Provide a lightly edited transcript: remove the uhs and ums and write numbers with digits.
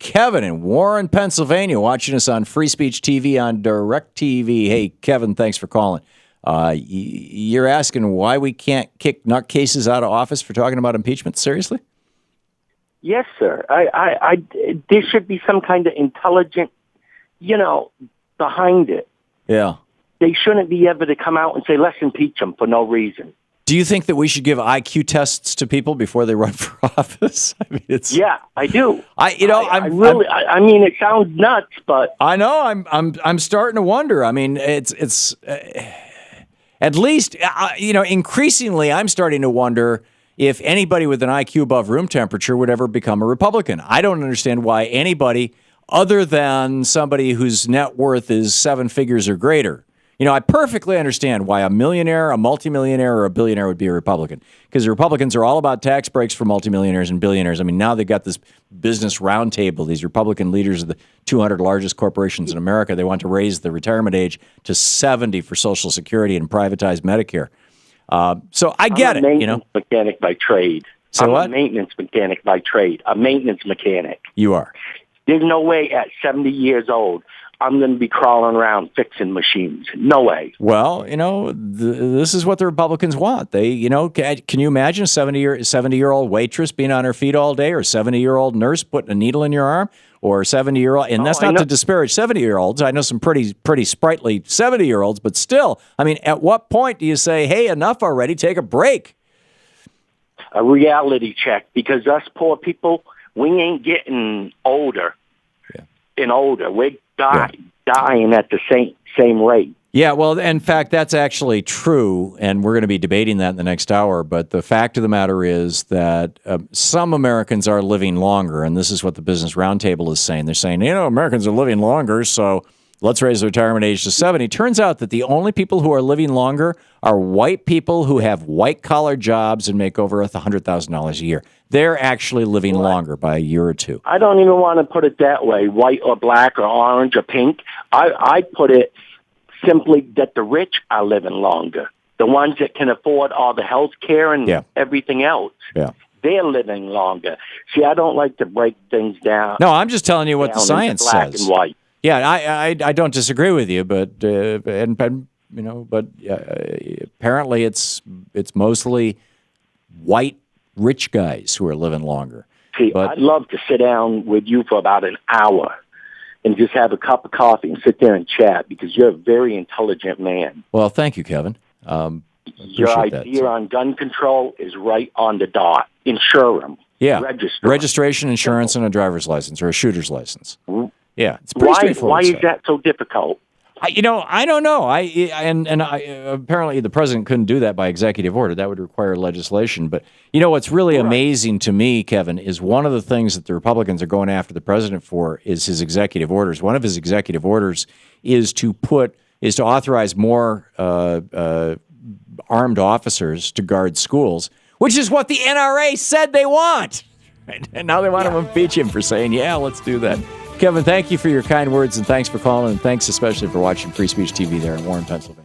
Kevin in Warren, Pennsylvania, watching us on Free Speech TV on DirecTV. Hey, Kevin, thanks for calling. You're asking why we can't kick nutcases out of office for talking about impeachment? Seriously? Yes, sir. There should be some kind of intelligent, behind it. Yeah. They shouldn't be able to come out and say, let's impeach them for no reason. Do you think that we should give IQ tests to people before they run for office? I mean, yeah, I do. I mean, it sounds nuts, but I know. I'm starting to wonder. I mean, it's at least increasingly, I'm starting to wonder if anybody with an IQ above room temperature would ever become a Republican. I don't understand why anybody other than somebody whose net worth is 7 figures or greater. I perfectly understand why a millionaire, a multimillionaire, or a billionaire would be a Republican. Because the Republicans are all about tax breaks for multimillionaires and billionaires. I mean, now they've got this business roundtable. These Republican leaders of the 200 largest corporations in America, they want to raise the retirement age to 70 for Social Security and privatize Medicare. So I get it. I'm a maintenance mechanic by trade. So what? I'm a maintenance mechanic by trade. A maintenance mechanic. You are. There's no way at 70 years old I'm going to be crawling around fixing machines. No way. Well, this is what the Republicans want. They, can you imagine a 70-year-old waitress being on her feet all day, or a 70-year-old nurse putting a needle in your arm, or a 70-year-old? And that's not to disparage 70-year-olds. I know some pretty sprightly 70-year-olds, but still, I mean, at what point do you say, "Hey, enough already? Take a break"? A reality check, because us poor people, we ain't getting older and older. We're dying at the same rate. Yeah, well, in fact, that's actually true, and we're going to be debating that in the next hour. But the fact of the matter is that some Americans are living longer, and this is what the Business Roundtable is saying. They're saying, Americans are living longer, so let's raise the retirement age to 70. Turns out that the only people who are living longer are white people who have white-collar jobs and make over $100,000 a year. They're actually living longer by a year or two. I don't even want to put it that way, white or black or orange or pink. I put it simply that the rich are living longer. The ones that can afford all the health care and everything else. Yeah. They're living longer. See, I don't like to break things down. No, I'm just telling you what the science black says. And white. Yeah, I don't disagree with you, but apparently it's mostly white rich guys who are living longer. See, I'd love to sit down with you for about an hour and just have a cup of coffee and sit there and chat, because you're a very intelligent man. Well, thank you, Kevin. Your idea on gun control is right on the dot. Insure them. Yeah, registration, insurance, and a driver's license or a shooter's license. Yeah, it's pretty straightforward. Why is that so difficult? I don't know. Apparently the president couldn't do that by executive order. That would require legislation. But what's really amazing to me, Kevin, is one of the things that the Republicans are going after the president for is his executive orders. One of his executive orders is to authorize more armed officers to guard schools, which is what the NRA said they want. Right? And now they want to impeach him for saying, "Yeah, let's do that." Kevin, thank you for your kind words, and thanks for calling, and thanks especially for watching Free Speech TV there in Warren, Pennsylvania.